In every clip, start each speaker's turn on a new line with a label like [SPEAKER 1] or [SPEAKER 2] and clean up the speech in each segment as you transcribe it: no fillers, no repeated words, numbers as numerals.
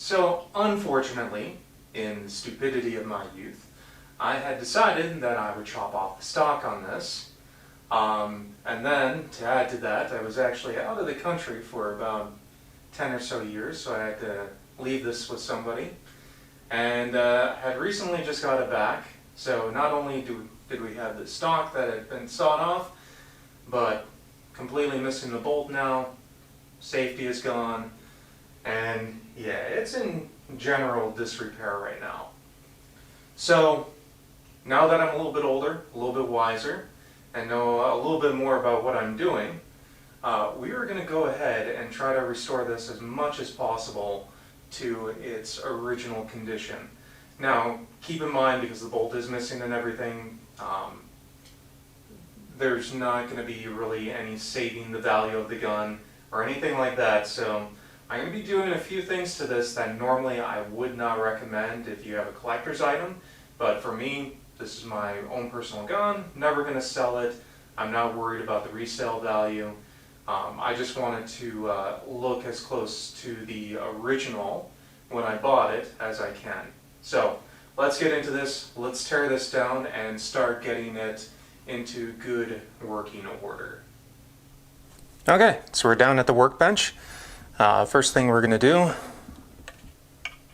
[SPEAKER 1] So, unfortunately, in the stupidity of my youth, I had decided that I would chop off the stock on this. And then, to add to that, I was actually out of the country for about 10 or so years, so I had to leave this with somebody. And had recently just got it back, so not only did we have the stock that had been sawed off, but completely missing the bolt now, safety is gone, and yeah, it's in general disrepair right now. So, now that I'm a little bit older, a little bit wiser, and know a little bit more about what I'm doing, we are going to go ahead and try to restore this as much as possible to its original condition. Now, keep in mind, because the bolt is missing and everything, there's not going to be really any saving the value of the gun or anything like that, so I'm going to be doing a few things to this that normally I would not recommend if you have a collector's item, but for me, this is my own personal gun, never going to sell it, I'm not worried about the resale value. I just wanted to look as close to the original when I bought it as I can. So let's get into this, let's tear this down and start getting it into good working order. Okay, so we're down at the workbench. First thing we're going to do,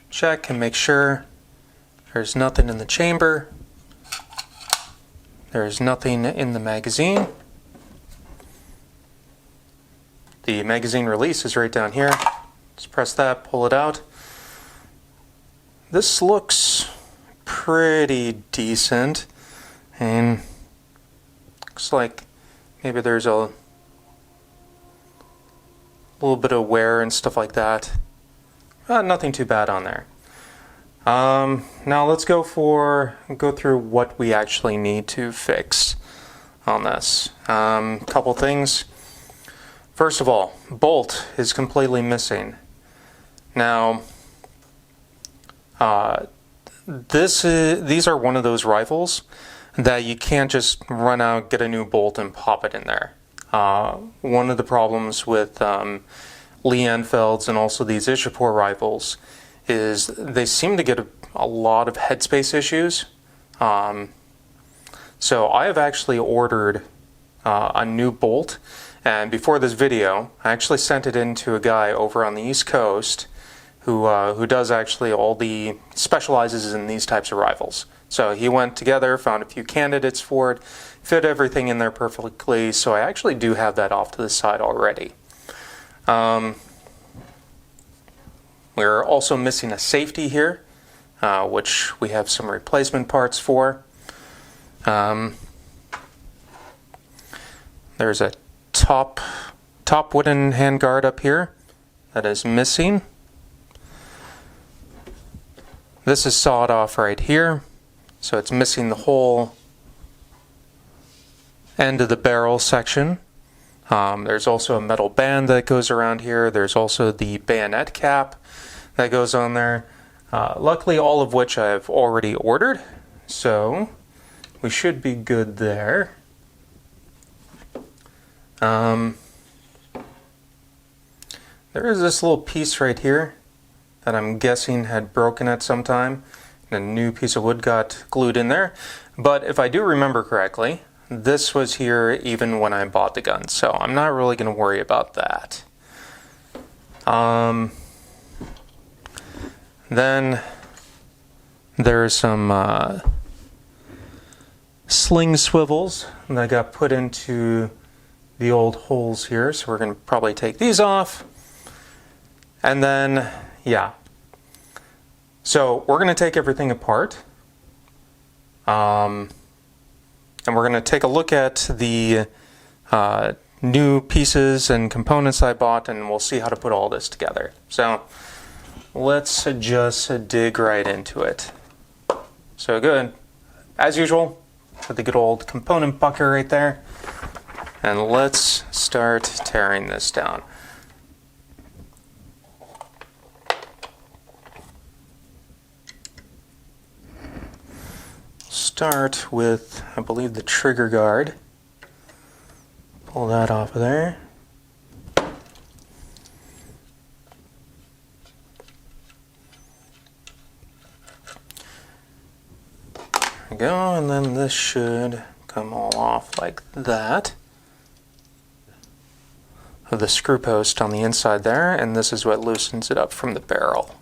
[SPEAKER 1] check and make sure there's nothing in the chamber. There's nothing in the magazine. The magazine release is right down here. Just press that, pull it out. This looks pretty decent, and looks like maybe there's a little bit of wear and stuff like that. Nothing too bad on there. Now let's go through what we actually need to fix on this. Couple things. First of all, bolt is completely missing. Now, these are one of those rifles that you can't just run out, get a new bolt, and pop it in there. One of the problems with Lee Enfields and also these Ishapore rifles is they seem to get a lot of headspace issues. So I have actually ordered a new bolt, and before this video I actually sent it in to a guy over on the East Coast who does actually specializes in these types of rifles. So he went together, found a few candidates for it, fit everything in there perfectly, so I actually do have that off to the side already. We're also missing a safety here, which we have some replacement parts for. There's a top wooden handguard up here that is missing. This is sawed off right here, so it's missing the whole end of the barrel section. There's also a metal band that goes around here. There's also the bayonet cap that goes on there. Luckily, all of which I've already ordered, so we should be good there. There is this little piece right here that I'm guessing had broken at some time, and a new piece of wood got glued in there. But if I do remember correctly, this was here even when I bought the gun, so I'm not really going to worry about that. Then there's some sling swivels that got put into the old holes here, so we're going to probably take these off. And then, yeah. So we're going to take everything apart. And we're going to take a look at the new pieces and components I bought, and we'll see how to put all this together. So let's just dig right into it. So good. As usual, with the good old component bucket right there. And let's start tearing this down. Start with, I believe, the trigger guard. Pull that off of there. we go, and then this should come all off like that. The screw post on the inside there, and this is what loosens it up from the barrel.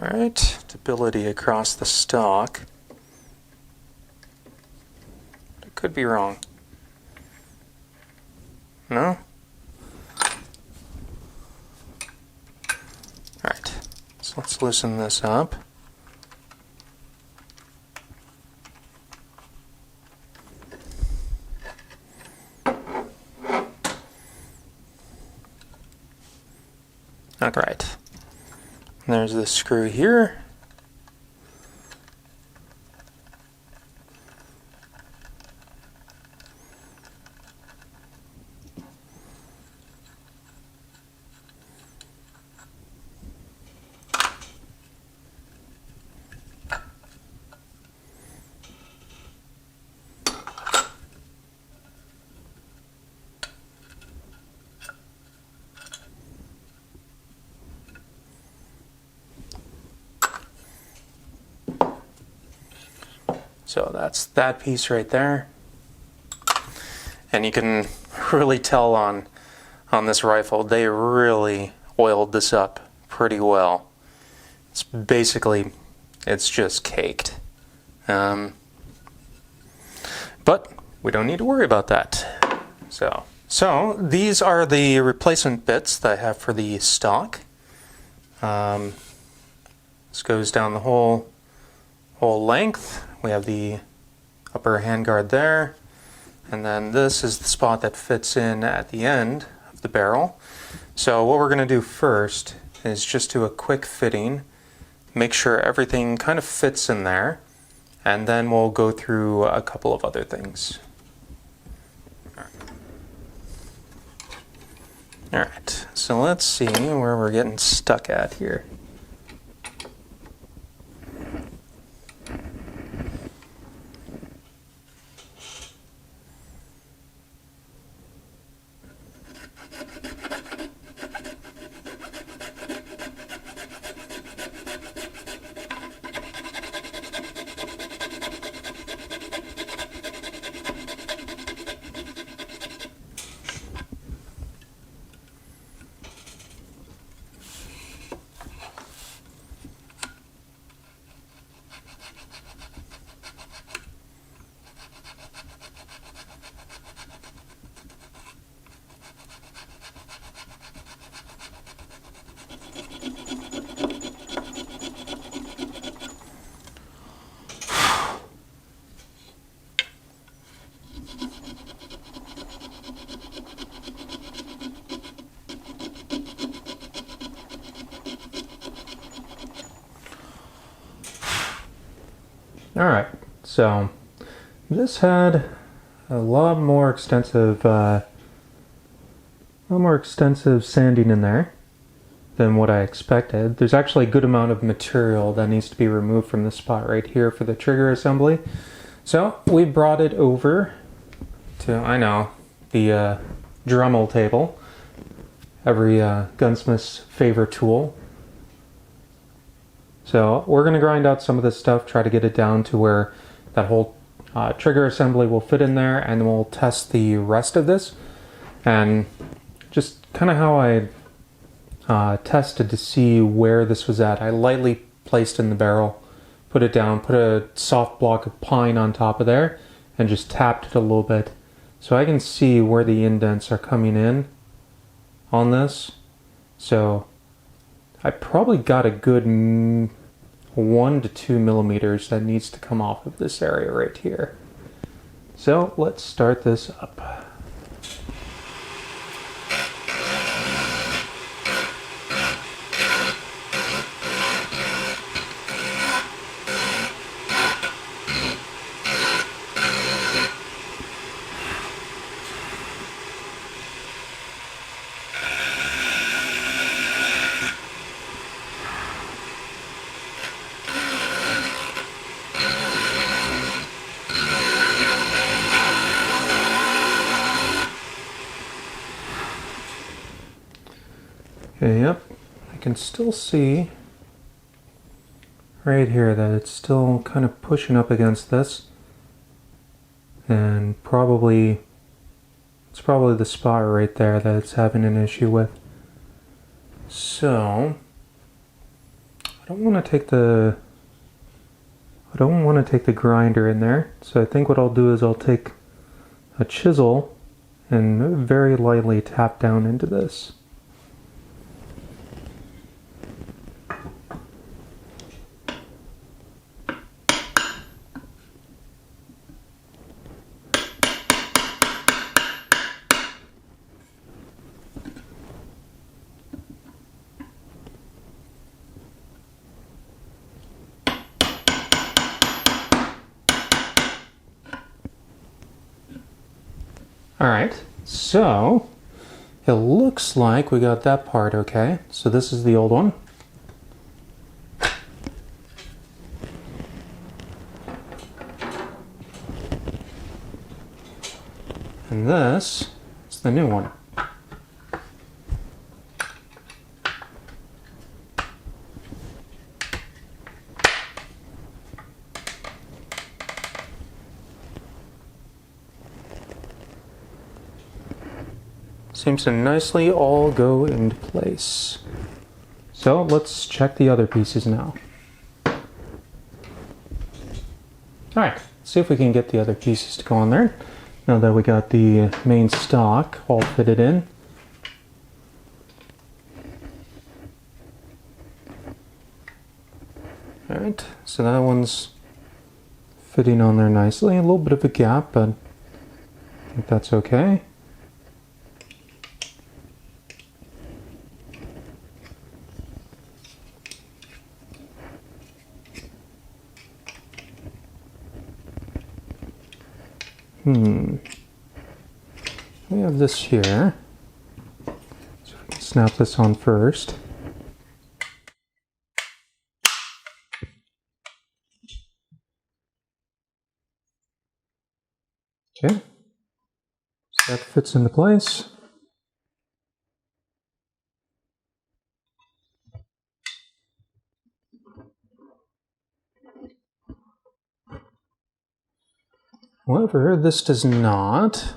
[SPEAKER 1] Alright, stability across the stock. I could be wrong. No? Alright, so let's loosen this up. Alright. There's the screw here. So that's that piece right there. And you can really tell on this rifle, they really oiled this up pretty well. It's basically, it's just caked. But we don't need to worry about that. So these are the replacement bits that I have for the stock. This goes down the whole length. We have the upper handguard there, and then this is the spot that fits in at the end of the barrel. So what we're going to do first is just do a quick fitting, make sure everything kind of fits in there, and then we'll go through a couple of other things. Alright, so let's see where we're getting stuck at here. Alright, so this had a lot more extensive sanding in there than what I expected. There's actually a good amount of material that needs to be removed from this spot right here for the trigger assembly. So we brought it over to, I know, the Dremel table, every gunsmith's favorite tool. So we're going to grind out some of this stuff, try to get it down to where that whole trigger assembly will fit in there, and we'll test the rest of this. And just kind of how I tested to see where this was at, I lightly placed in the barrel, put it down, put a soft block of pine on top of there, and just tapped it a little bit. So I can see where the indents are coming in on this. So I probably got a good 1 to 2 millimeters that needs to come off of this area right here. So let's start this up.
[SPEAKER 2] Okay, yep. I can still see right here that it's still kind of pushing up against this. And it's probably the spot right there that it's having an issue with. So, I don't want to take the grinder in there. So I think what I'll do is I'll take a chisel and very lightly tap down into this. Alright, so it looks like we got that part okay. So this is the old one. And this is the new one. Seems to nicely all go into place. So let's check the other pieces now. Alright, see if we can get the other pieces to go on there. Now that we got the main stock all fitted in. Alright, so that one's fitting on there nicely. A little bit of a gap, but I think that's okay. We have this here. So we can snap this on first. Okay. So that fits into place. However, this does not.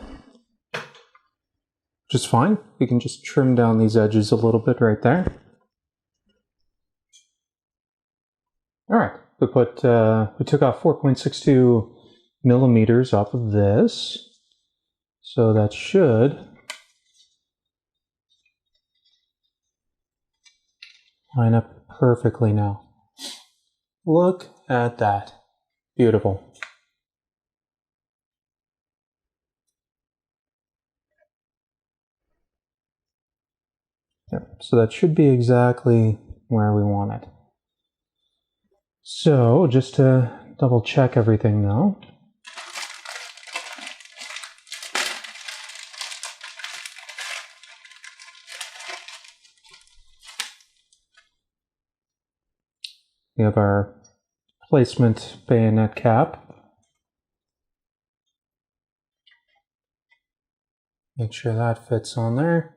[SPEAKER 2] Which is fine. We can just trim down these edges a little bit right there. Alright, we took off 4.62 millimeters off of this. So that should line up perfectly now. Look at that. Beautiful. Yep, so that should be exactly where we want it. So, just to double check everything now. We have our placement bayonet cap. Make sure that fits on there.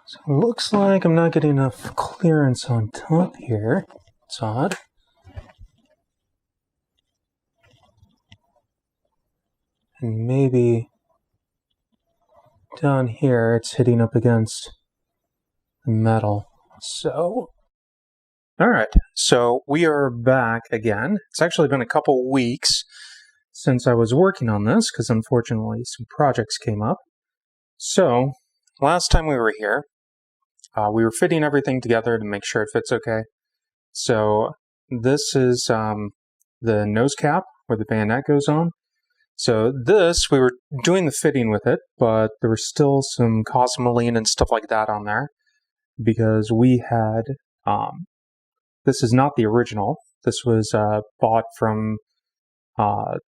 [SPEAKER 2] So it looks like I'm not getting enough clearance on top here. It's odd. And maybe down here it's hitting up against the metal. So, alright, so we are back again. It's actually been a couple weeks since I was working on this because unfortunately some projects came up. So, last time we were here, we were fitting everything together to make sure it fits okay. So this is the nose cap where the bayonet goes on. So this, we were doing the fitting with it, but there was still some cosmoline and stuff like that on there because we had, this is not the original. This was bought from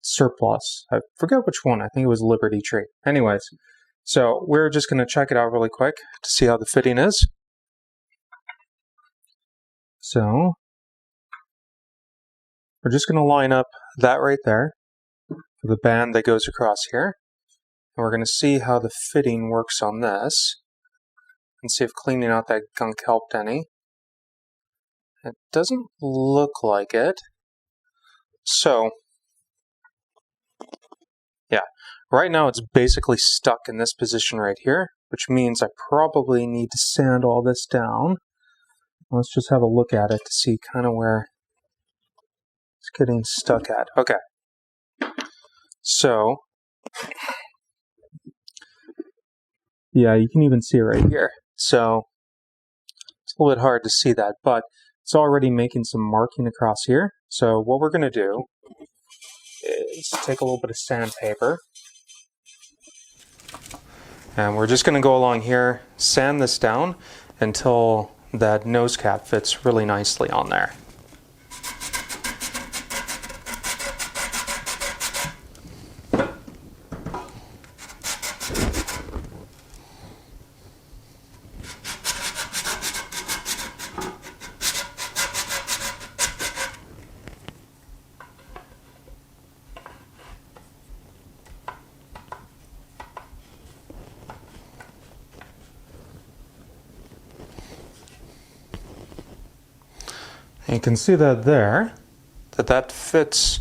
[SPEAKER 2] surplus. I forget which one. I think it was Liberty Tree. Anyways, so we're just going to check it out really quick to see how the fitting is. So we're just going to line up that right there for the band that goes across here. And we're going to see how the fitting works on this and see if cleaning out that gunk helped any. It doesn't look like it. So, yeah, right now it's basically stuck in this position right here, which means I probably need to sand all this down. Let's just have a look at it to see kind of where it's getting stuck at. Okay, so, yeah, you can even see it right here. So, it's a little bit hard to see that, but it's already making some marking across here. So what we're going to do is take a little bit of sandpaper, and we're just going to go along here, sand this down until that nose cap fits really nicely on there. And you can see that there, that fits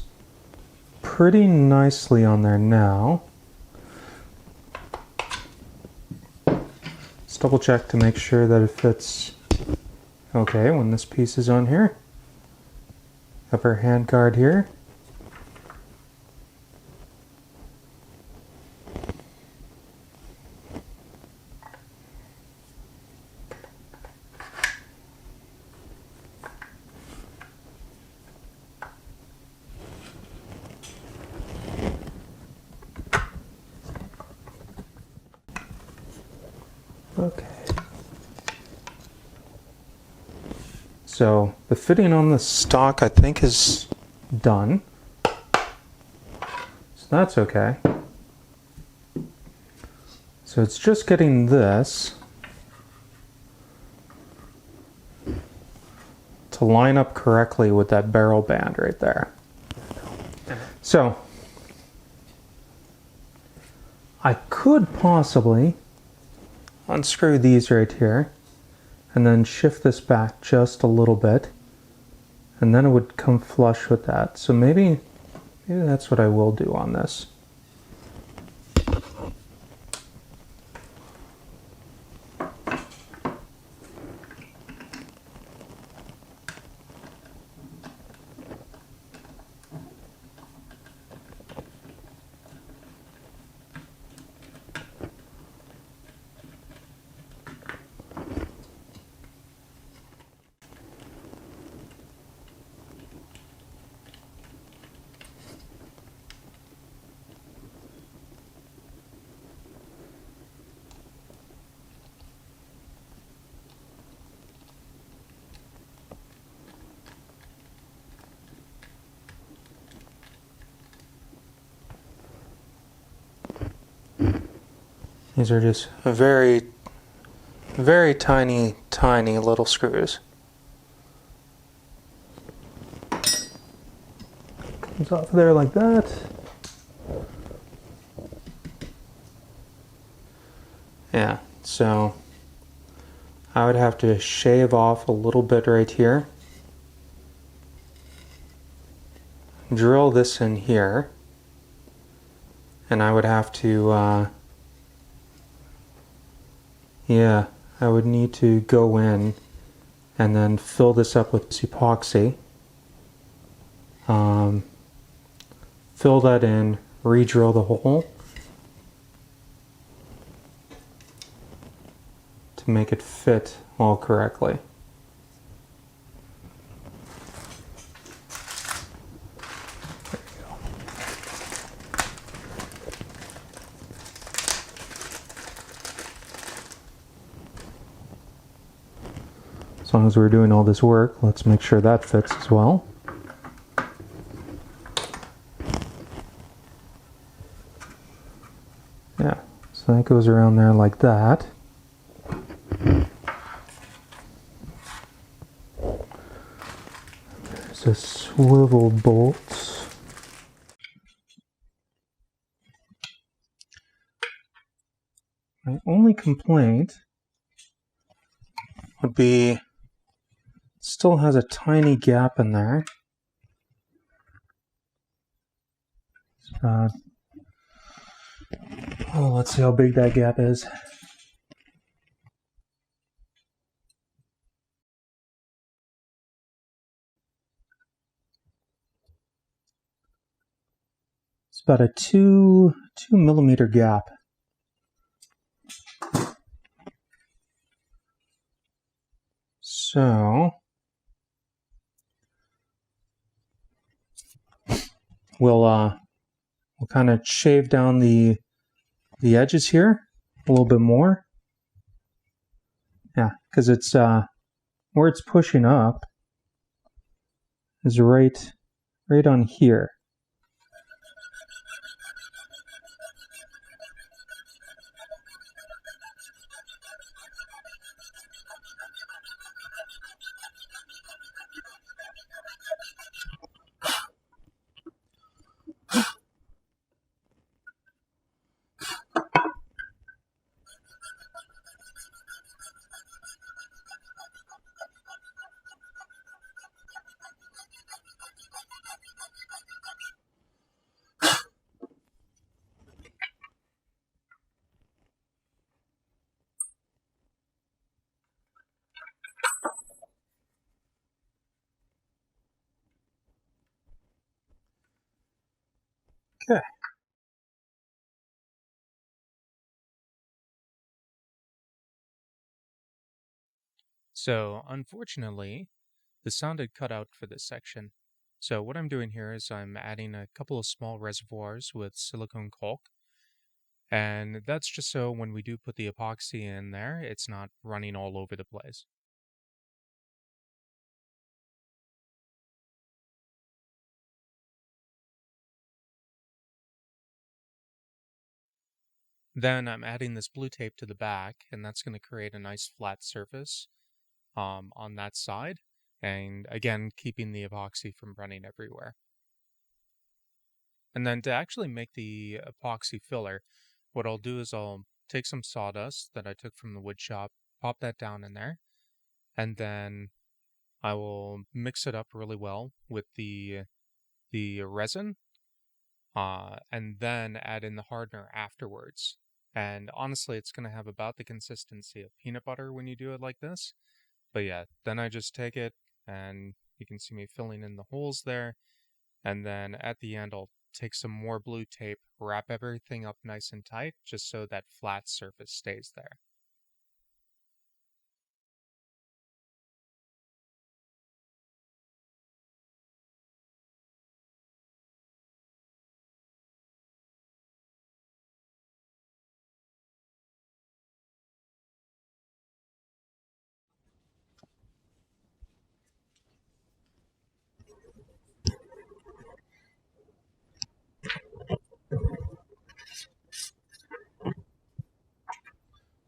[SPEAKER 2] pretty nicely on there now. Let's double check to make sure that it fits okay when this piece is on here. Upper hand guard here. Okay. So the fitting on the stock I think is done. So that's okay. So it's just getting this to line up correctly with that barrel band right there. So I could possibly unscrew these right here and then shift this back just a little bit, and then it would come flush with that. So maybe that's what I will do on this. These are just very, very tiny, tiny little screws. Comes off there like that. Yeah, so I would have to shave off a little bit right here. Drill this in here. And I would have to yeah, I would need to go in and then fill this up with epoxy. Fill that in, re-drill the hole to make it fit all correctly. There you go. As long as we're doing all this work, let's make sure that fits as well. Yeah, so that goes around there like that. There's a swivel bolt. My only complaint would be it still has a tiny gap in there. Let's see how big that gap is. It's about a 2 millimeter gap. So we'll kind of shave down the edges here a little bit more. Yeah, because it's where it's pushing up is right on here. Okay. So, unfortunately, the sound had cut out for this section. So what I'm doing here is I'm adding a couple of small reservoirs with silicone caulk. And that's just so when we do put the epoxy in there, it's not running all over the place. Then I'm adding this blue tape to the back, and that's going to create a nice flat surface on that side. And again, keeping the epoxy from running everywhere. And then to actually make the epoxy filler, what I'll do is I'll take some sawdust that I took from the wood shop, pop that down in there, and then I will mix it up really well with the resin, and then add in the hardener afterwards. And honestly, it's going to have about the consistency of peanut butter when you do it like this. But yeah, then I just take it, and you can see me filling in the holes there. And then at the end, I'll take some more blue tape, wrap everything up nice and tight, just so that flat surface stays there.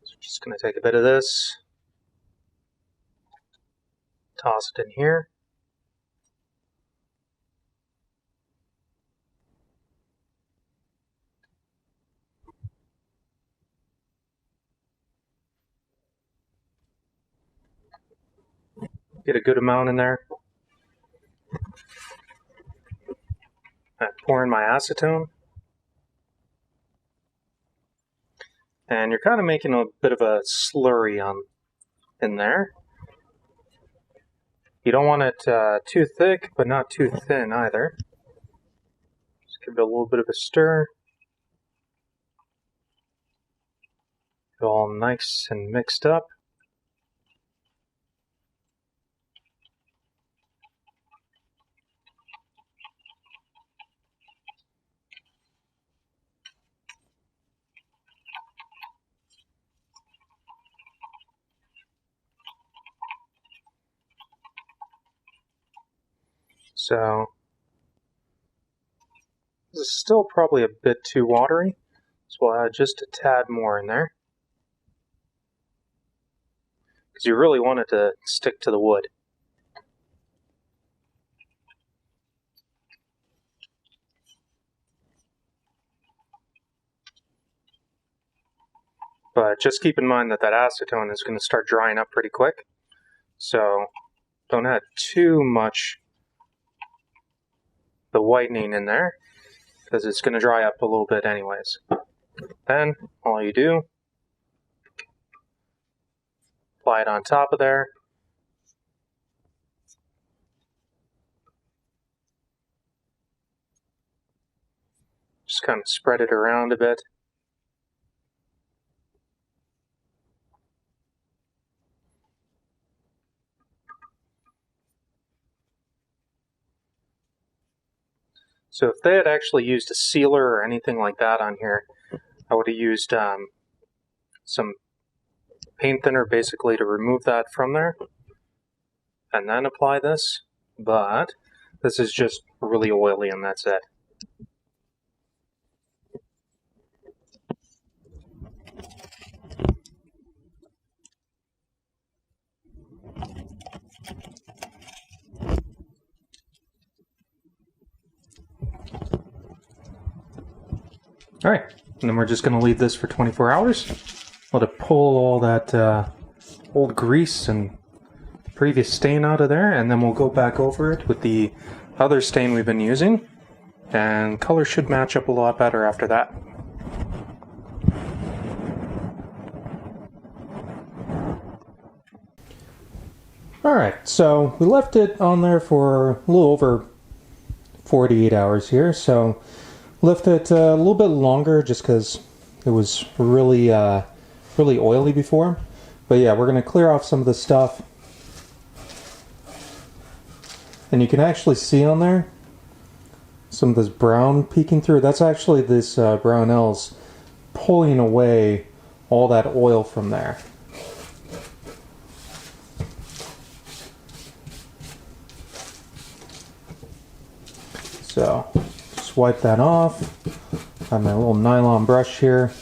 [SPEAKER 2] So just going to take a bit of this, toss it in here. Get a good amount in there. I pour in my acetone. And you're kind of making a bit of a slurry in there. You don't want it too thick, but not too thin either. Just give it a little bit of a stir. Get it all nice and mixed up. So this is still probably a bit too watery, so we'll add just a tad more in there. Because you really want it to stick to the wood. But just keep in mind that that acetone is going to start drying up pretty quick. So don't add too much the whitening in there, because it's going to dry up a little bit anyways. Then all you do, apply it on top of there. Just kind of spread it around a bit. So if they had actually used a sealer or anything like that on here, I would have used some paint thinner basically to remove that from there and then apply this, but this is just really oily and that's it. Alright, and then we're just going to leave this for 24 hours. Let it pull all that old grease and previous stain out of there, and then we'll go back over it with the other stain we've been using, and color should match up a lot better after that. Alright, so we left it on there for a little over 48 hours here, so left it a little bit longer just because it was really oily before. But yeah, we're going to clear off some of the stuff. And you can actually see on there some of this brown peeking through. That's actually this Brownell's pulling away all that oil from there. So just wipe that off. I have my little nylon brush here.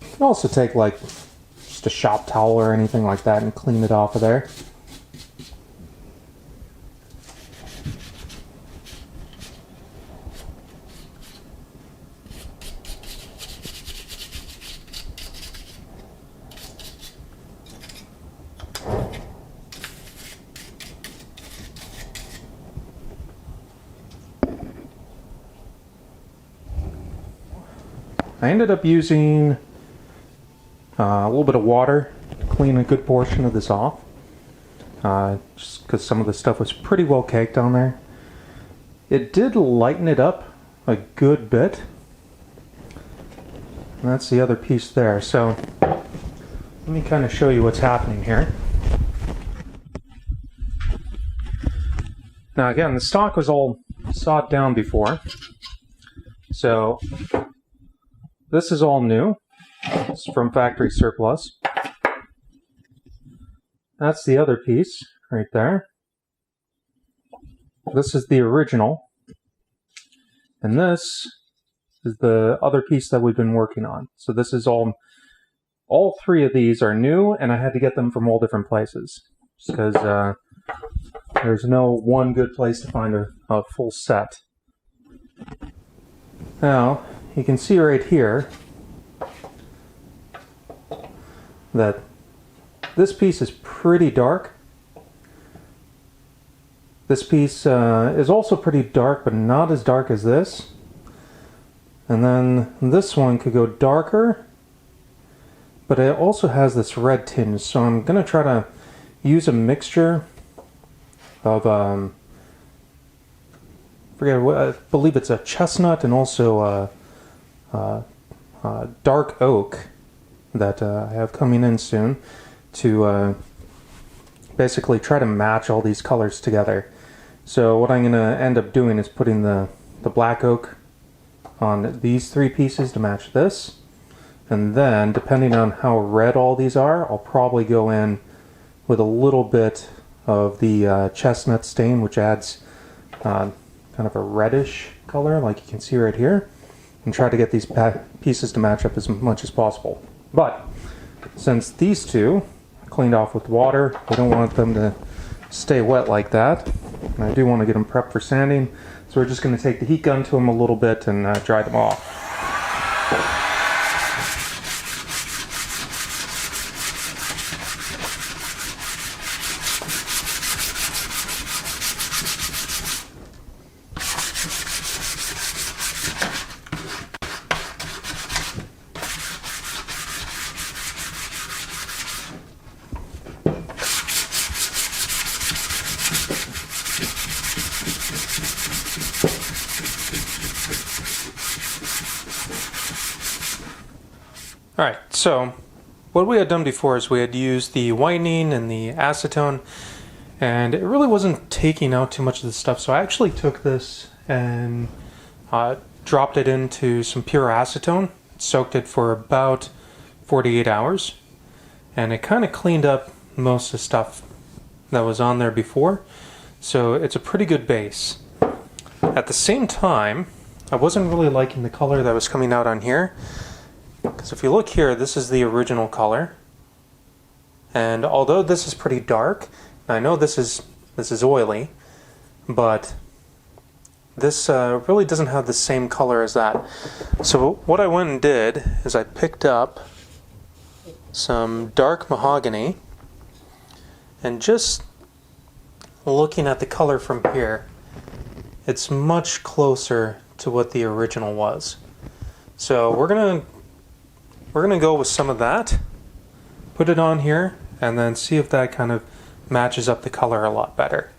[SPEAKER 2] You can also take like just a shop towel or anything like that and clean it off of there. I ended up using a little bit of water to clean a good portion of this off, just because some of the stuff was pretty well caked on there. It did lighten it up a good bit, and that's the other piece there. So let me kind of show you what's happening here. Now again, the stock was all sawed down before, so this is all new. It's from factory surplus. That's the other piece right there. This is the original. And this is the other piece that we've been working on. So this is all three of these are new, and I had to get them from all different places. Just because there's no one good place to find a full set. Now, you can see right here that this piece is pretty dark. This piece is also pretty dark, but not as dark as this. And then this one could go darker, but it also has this red tinge. So I'm going to try to use a mixture of, I believe it's a chestnut and also dark oak that I have coming in soon to basically try to match all these colors together. So what I'm going to end up doing is putting the black oak on these three pieces to match this, and then depending on how red all these are, I'll probably go in with a little bit of the chestnut stain, which adds kind of a reddish color like you can see right here, and try to get these pieces to match up as much as possible. But since these two are cleaned off with water, we don't want them to stay wet like that, and I do want to get them prepped for sanding, so we're just going to take the heat gun to them a little bit and dry them off. Alright, so what we had done before is we had used the whitening and the acetone, and it really wasn't taking out too much of the stuff, so I actually took this and dropped it into some pure acetone, soaked it for about 48 hours, and it kind of cleaned up most of the stuff that was on there before, so it's a pretty good base. At the same time, I wasn't really liking the color that was coming out on here, because if you look here, this is the original color, and although this is pretty dark, I know this is oily, but this really doesn't have the same color as that. So what I went and did is I picked up some dark mahogany, and just looking at the color from here, it's much closer to what the original was. So we're gonna go with some of that, put it on here, and then see if that kind of matches up the color a lot better.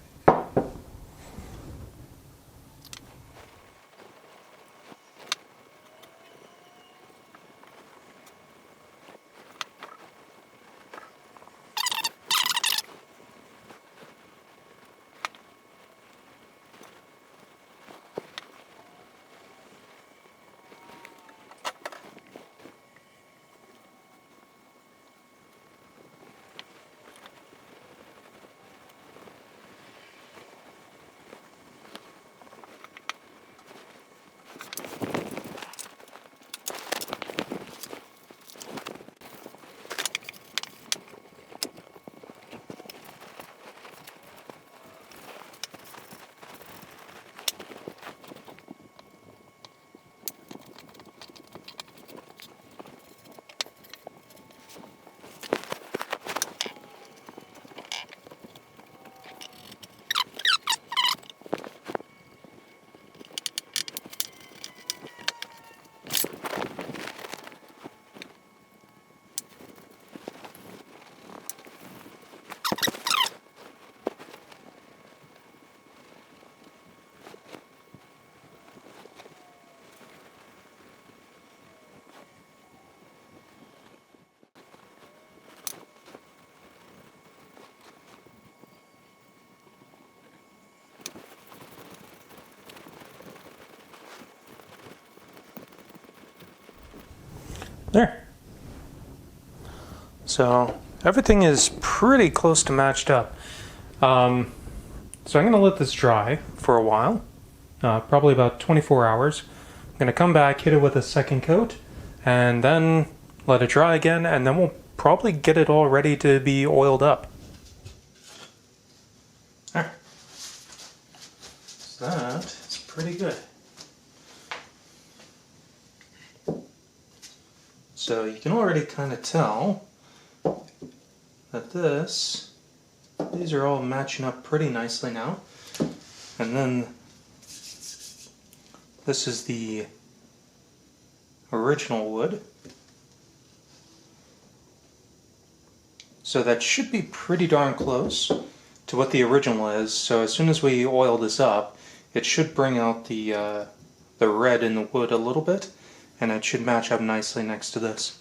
[SPEAKER 2] There. So everything is pretty close to matched up. So I'm going to let this dry for a while, probably about 24 hours. I'm going to come back, hit it with a second coat, and then let it dry again, and then we'll probably get it all ready to be oiled up. There. So that is pretty good. So you can already kind of tell that these are all matching up pretty nicely now. And then this is the original wood. So that should be pretty darn close to what the original is. So as soon as we oil this up, it should bring out the red in the wood a little bit, and it should match up nicely next to this.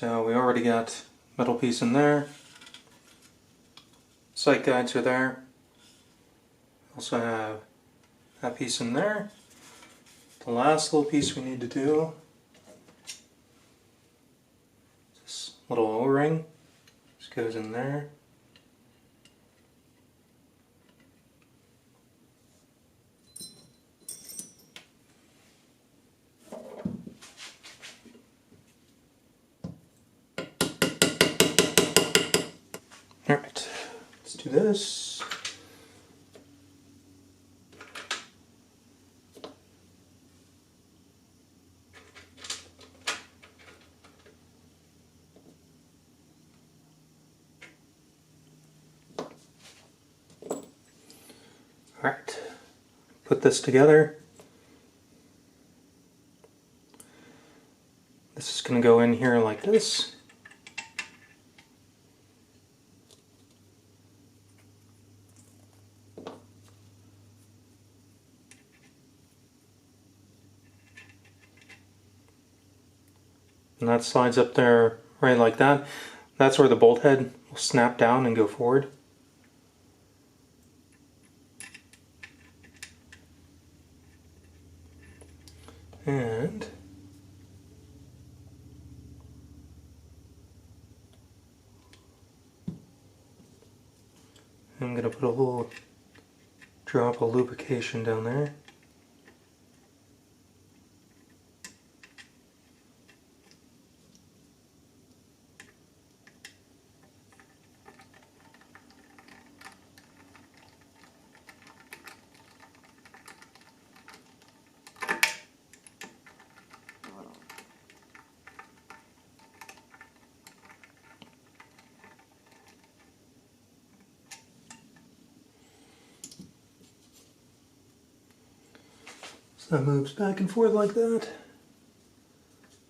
[SPEAKER 2] So we already got metal piece in there. Sight guides are there. Also have that piece in there. The last little piece we need to do, this little O-ring, just goes in there. Alright, let's do this. Alright, put this together. This is going to go in here like this. And that slides up there right like that. That's where the bolt head will snap down and go forward. And I'm going to put a little drop of lubrication down there. So that moves back and forth like that.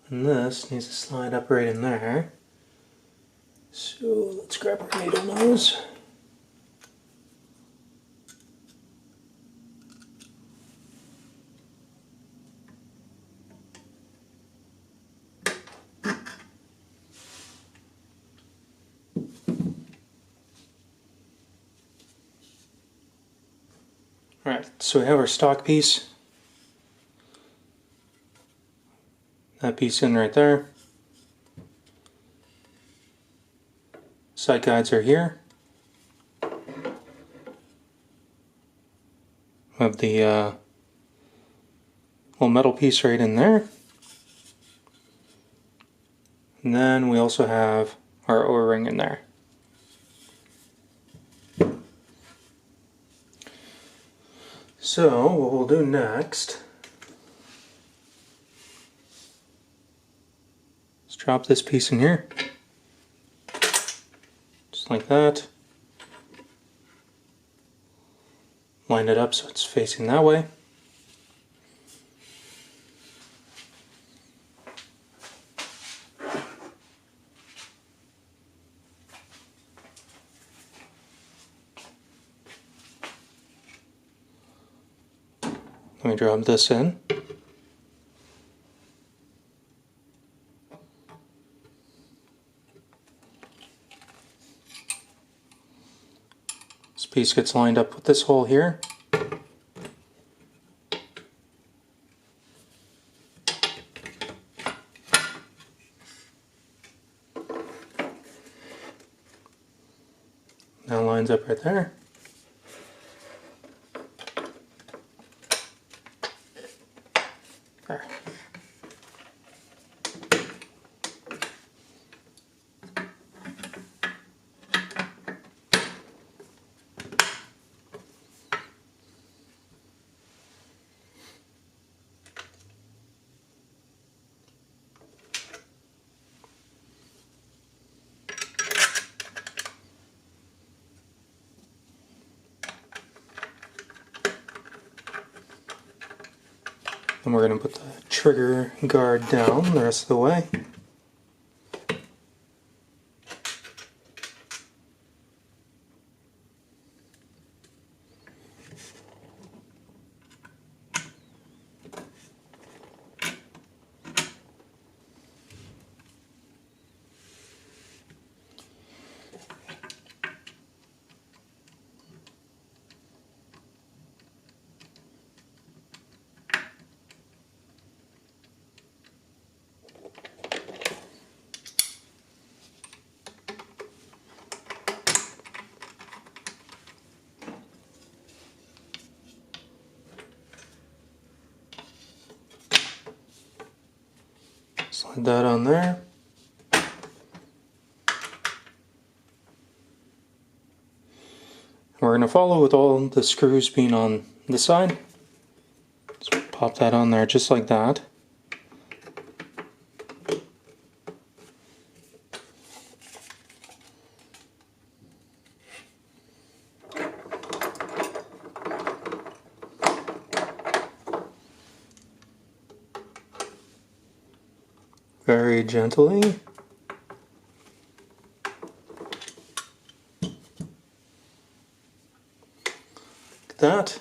[SPEAKER 2] And this needs to slide up right in there. So let's grab our needle nose. Alright, so we have our stock piece. That piece in right there. Sight guides are here. We have the little metal piece right in there. And then we also have our O-ring in there. So what we'll do next is drop this piece in here. Just like that. Line it up so it's facing that way. Let me drop this in. This piece gets lined up with this hole here. Now lines up right there. There. Then we're going to put the trigger guard down the rest of the way. Slide that on there. We're going to follow with all the screws being on the side. So pop that on there just like that. Very gently. Like that.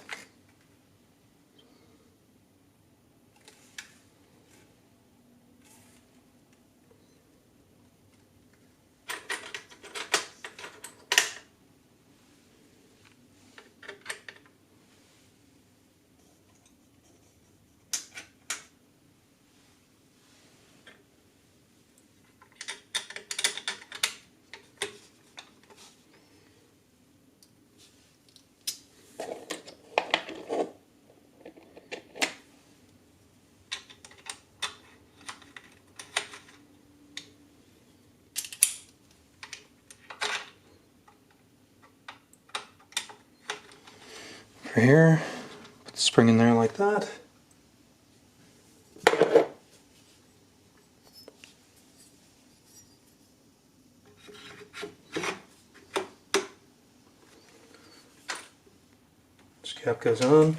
[SPEAKER 2] For here, put the spring in there like that. This cap goes on.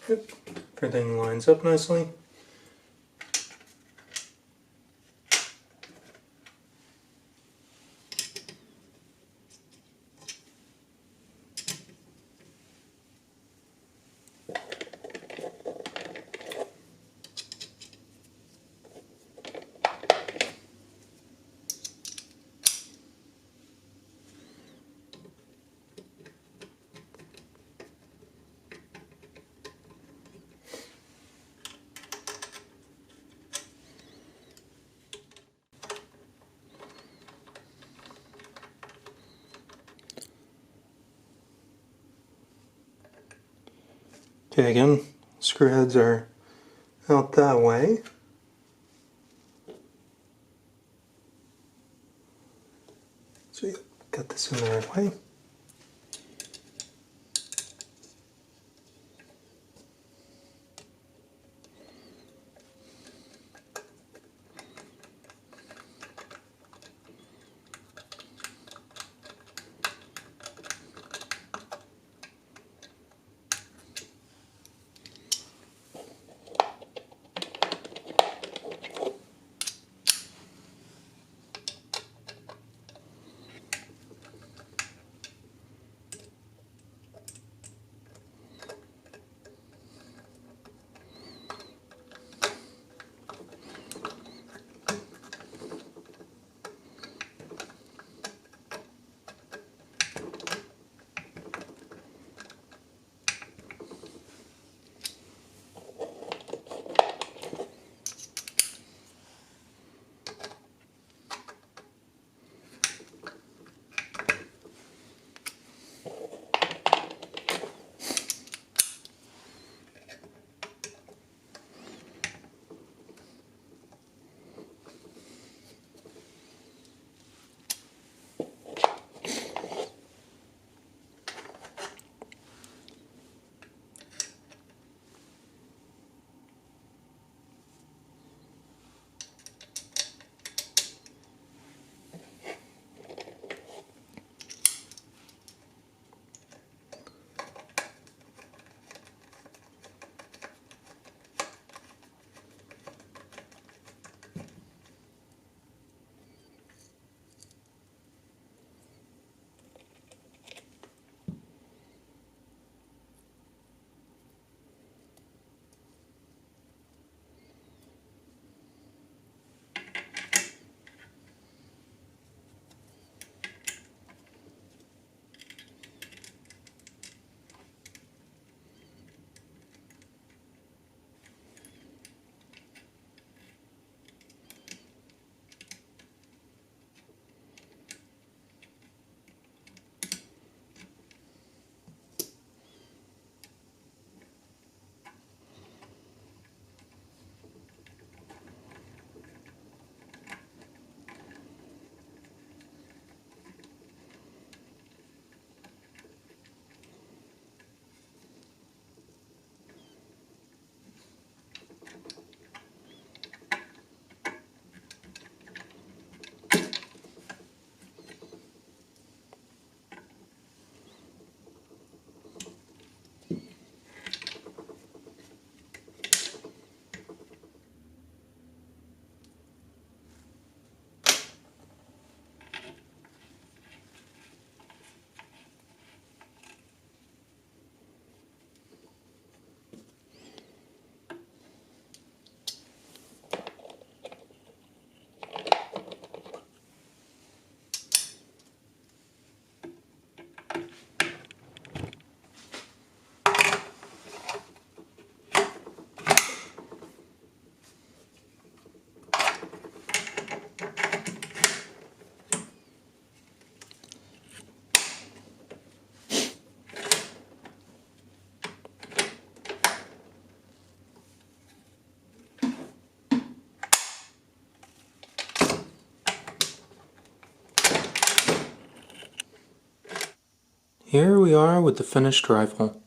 [SPEAKER 2] Yep. Everything lines up nicely. Okay, again, screw heads are out that way. So you got this in the right way. Here we are with the finished rifle.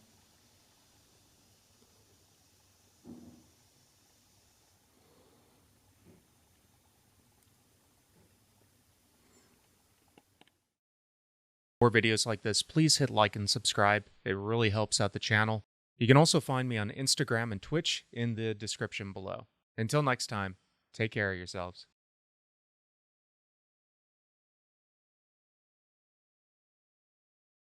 [SPEAKER 3] More videos like this, please hit like and subscribe. It really helps out the channel. You can also find me on Instagram and Twitch in the description below. Until next time, take care of yourselves.